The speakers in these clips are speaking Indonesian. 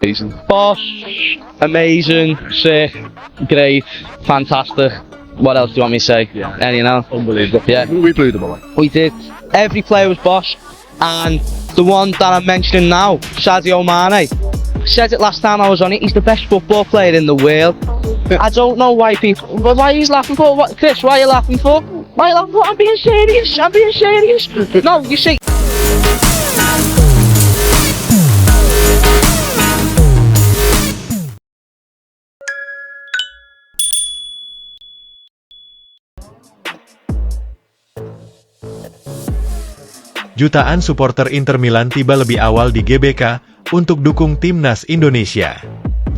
Amazing. Boss, amazing, sick, great, fantastic. What else do you want me to say? Yeah. And you know, Unbelievable. Yeah. We blew them away. we did. Every player was boss, and the one that I'm mentioning now, Sadio Mane. I said it last time I was on it. He's the best football player in the world. I don't know why people. Why he's laughing for? What, Chris? Why are you laughing for? Why are you laughing for? I'm being serious. I'm being serious. No, you see. Jutaan supporter Inter Milan tiba lebih awal di GBK untuk dukung timnas Indonesia.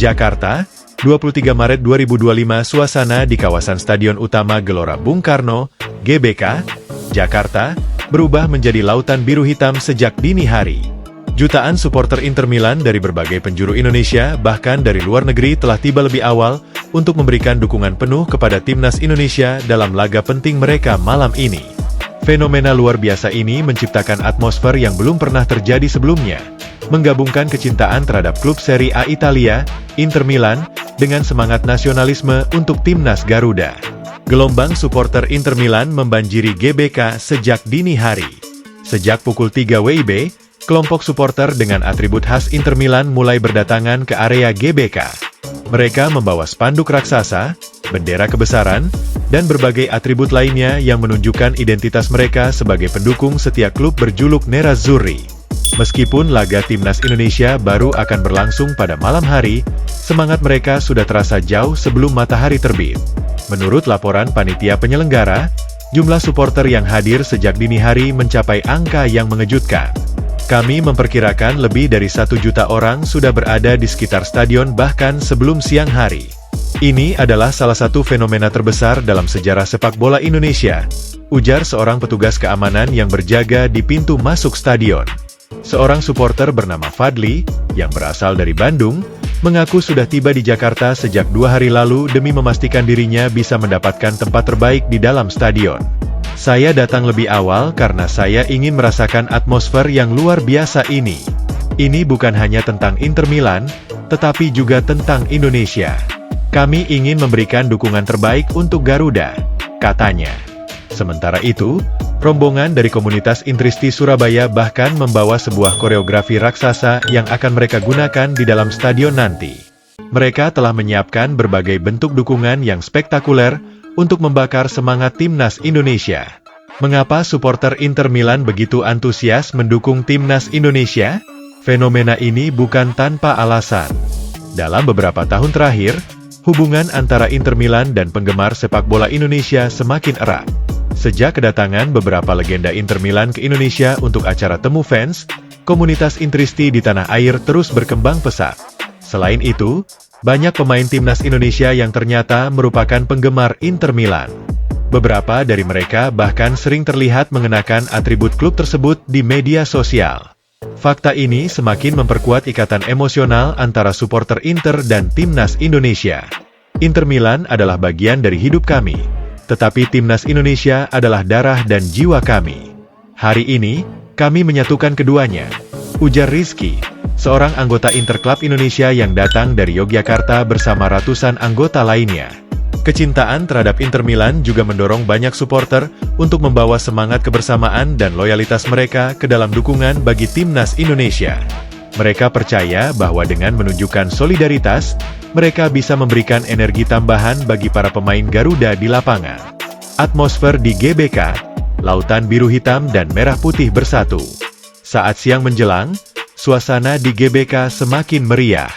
Jakarta, 23 Maret 2025. Suasana di kawasan Stadion Utama Gelora Bung Karno, GBK, Jakarta, berubah menjadi lautan biru hitam sejak dini hari. Jutaan supporter Inter Milan dari berbagai penjuru Indonesia, bahkan dari luar negeri, telah tiba lebih awal untuk memberikan dukungan penuh kepada timnas Indonesia dalam laga penting mereka malam ini. Fenomena luar biasa ini menciptakan atmosfer yang belum pernah terjadi sebelumnya, menggabungkan kecintaan terhadap klub Serie A Italia, Inter Milan, dengan semangat nasionalisme untuk timnas Garuda. Gelombang supporter Inter Milan membanjiri GBK sejak dini hari. Sejak pukul 3 WIB, kelompok supporter dengan atribut khas Inter Milan mulai berdatangan ke area GBK. Mereka membawa spanduk raksasa, bendera kebesaran, dan berbagai atribut lainnya yang menunjukkan identitas mereka sebagai pendukung setiap klub berjuluk Nerazzurri. Meskipun laga timnas Indonesia baru akan berlangsung pada malam hari, semangat mereka sudah terasa jauh sebelum matahari terbit. Menurut laporan panitia penyelenggara, jumlah supporter yang hadir sejak dini hari mencapai angka yang mengejutkan. Kami memperkirakan lebih dari 1 juta orang sudah berada di sekitar stadion bahkan sebelum siang hari. Ini adalah salah satu fenomena terbesar dalam sejarah sepak bola Indonesia, ujar seorang petugas keamanan yang berjaga di pintu masuk stadion. Seorang supporter bernama Fadli, yang berasal dari Bandung, mengaku sudah tiba di Jakarta sejak 2 hari lalu demi memastikan dirinya bisa mendapatkan tempat terbaik di dalam stadion. Saya datang lebih awal karena saya ingin merasakan atmosfer yang luar biasa ini. Ini bukan hanya tentang Inter Milan, tetapi juga tentang Indonesia. Kami ingin memberikan dukungan terbaik untuk Garuda, katanya. Sementara itu, rombongan dari komunitas Intristi Surabaya bahkan membawa sebuah koreografi raksasa yang akan mereka gunakan di dalam stadion nanti. Mereka telah menyiapkan berbagai bentuk dukungan yang spektakuler untuk membakar semangat timnas Indonesia. Mengapa supporter Inter Milan begitu antusias mendukung timnas Indonesia? Fenomena ini bukan tanpa alasan. Dalam beberapa tahun terakhir, hubungan antara Inter Milan dan penggemar sepak bola Indonesia semakin erat. Sejak kedatangan beberapa legenda Inter Milan ke Indonesia untuk acara temu fans, komunitas Intristi di tanah air terus berkembang pesat. Selain itu, banyak pemain timnas Indonesia yang ternyata merupakan penggemar Inter Milan. Beberapa dari mereka bahkan sering terlihat mengenakan atribut klub tersebut di media sosial. Fakta ini semakin memperkuat ikatan emosional antara supporter Inter dan timnas Indonesia. Inter Milan adalah bagian dari hidup kami, tetapi timnas Indonesia adalah darah dan jiwa kami. Hari ini, kami menyatukan keduanya, ujar Rizky, seorang anggota Inter Club Indonesia yang datang dari Yogyakarta bersama ratusan anggota lainnya. Kecintaan terhadap Inter Milan juga mendorong banyak supporter untuk membawa semangat kebersamaan dan loyalitas mereka ke dalam dukungan bagi timnas Indonesia. Mereka percaya bahwa dengan menunjukkan solidaritas, mereka bisa memberikan energi tambahan bagi para pemain Garuda di lapangan. Atmosfer di GBK, lautan biru hitam dan merah putih bersatu. Saat siang menjelang, suasana di GBK semakin meriah.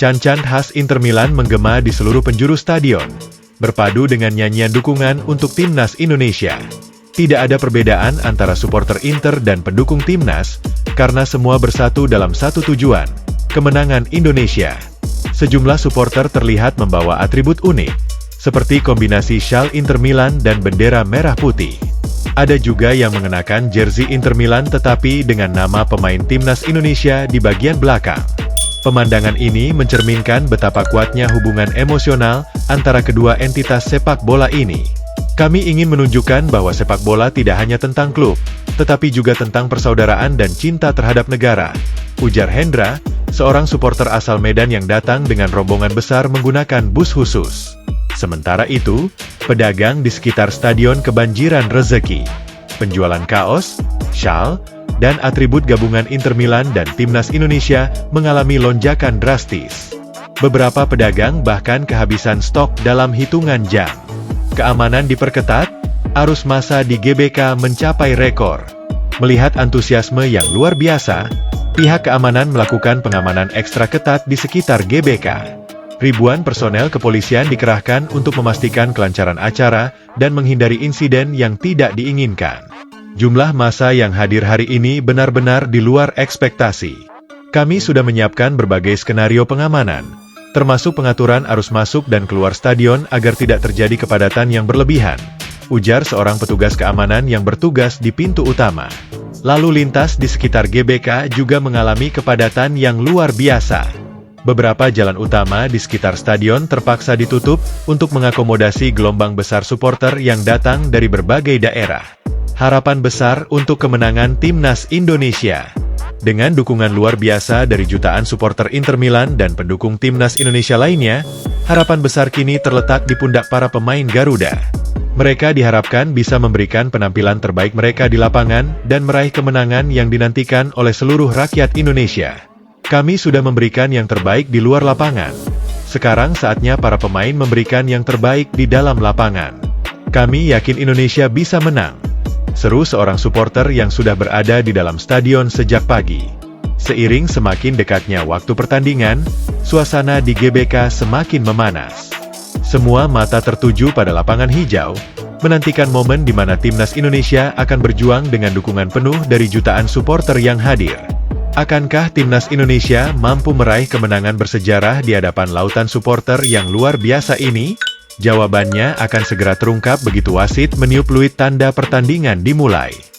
Can-can khas Inter Milan menggema di seluruh penjuru stadion, berpadu dengan nyanyian dukungan untuk timnas Indonesia. Tidak ada perbedaan antara supporter Inter dan pendukung timnas, karena semua bersatu dalam satu tujuan, kemenangan Indonesia. Sejumlah supporter terlihat membawa atribut unik, seperti kombinasi syal Inter Milan dan bendera merah putih. Ada juga yang mengenakan jersey Inter Milan tetapi dengan nama pemain timnas Indonesia di bagian belakang. Pemandangan ini mencerminkan betapa kuatnya hubungan emosional antara kedua entitas sepak bola ini. Kami ingin menunjukkan bahwa sepak bola tidak hanya tentang klub, tetapi juga tentang persaudaraan dan cinta terhadap negara, ujar Hendra, seorang supporter asal Medan yang datang dengan rombongan besar menggunakan bus khusus. Sementara itu, pedagang di sekitar stadion kebanjiran rezeki. Penjualan kaos, syal, dan atribut gabungan Inter Milan dan Timnas Indonesia mengalami lonjakan drastis. Beberapa pedagang bahkan kehabisan stok dalam hitungan jam. Keamanan diperketat, arus massa di GBK mencapai rekor. Melihat antusiasme yang luar biasa, pihak keamanan melakukan pengamanan ekstra ketat di sekitar GBK. Ribuan personel kepolisian dikerahkan untuk memastikan kelancaran acara dan menghindari insiden yang tidak diinginkan. Jumlah massa yang hadir hari ini benar-benar di luar ekspektasi. Kami sudah menyiapkan berbagai skenario pengamanan, termasuk pengaturan arus masuk dan keluar stadion agar tidak terjadi kepadatan yang berlebihan, ujar seorang petugas keamanan yang bertugas di pintu utama. Lalu lintas di sekitar GBK juga mengalami kepadatan yang luar biasa. Beberapa jalan utama di sekitar stadion terpaksa ditutup untuk mengakomodasi gelombang besar supporter yang datang dari berbagai daerah. Harapan besar untuk kemenangan Timnas Indonesia. Dengan dukungan luar biasa dari jutaan supporter Inter Milan dan pendukung Timnas Indonesia lainnya, harapan besar kini terletak di pundak para pemain Garuda. Mereka diharapkan bisa memberikan penampilan terbaik mereka di lapangan dan meraih kemenangan yang dinantikan oleh seluruh rakyat Indonesia. Kami sudah memberikan yang terbaik di luar lapangan. Sekarang saatnya para pemain memberikan yang terbaik di dalam lapangan. Kami yakin Indonesia bisa menang, seru seorang supporter yang sudah berada di dalam stadion sejak pagi. Seiring semakin dekatnya waktu pertandingan, suasana di GBK semakin memanas. Semua mata tertuju pada lapangan hijau, menantikan momen di mana Timnas Indonesia akan berjuang dengan dukungan penuh dari jutaan supporter yang hadir. Akankah Timnas Indonesia mampu meraih kemenangan bersejarah di hadapan lautan supporter yang luar biasa ini? Jawabannya akan segera terungkap begitu wasit meniup peluit tanda pertandingan dimulai.